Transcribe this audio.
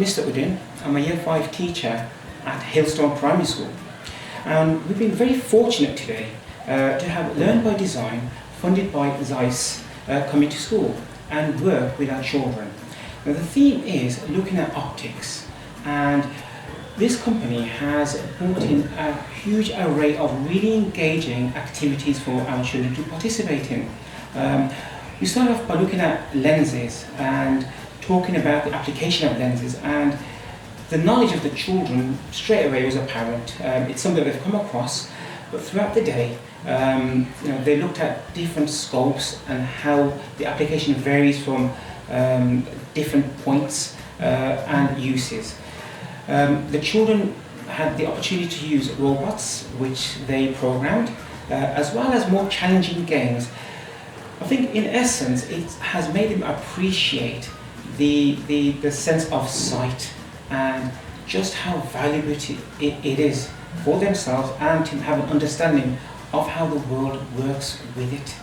Mr. Udin. I'm a Year 5 teacher at Hillstone Primary School. And we've been very fortunate today to have Learn by Design, funded by ZEISS, come into school and work with our children. Now the theme is looking at optics, and this company has brought in a huge array of really engaging activities for our children to participate in. We start off by looking at lenses and talking about the application of lenses, and the knowledge of the children straight away was apparent. It's something they've come across, but throughout the day they looked at different scopes and how the application varies from different points and uses. The children had the opportunity to use robots, which they programmed, as well as more challenging games. I think in essence it has made them appreciate the sense of sight and just how valuable it is for themselves, and to have an understanding of how the world works with it.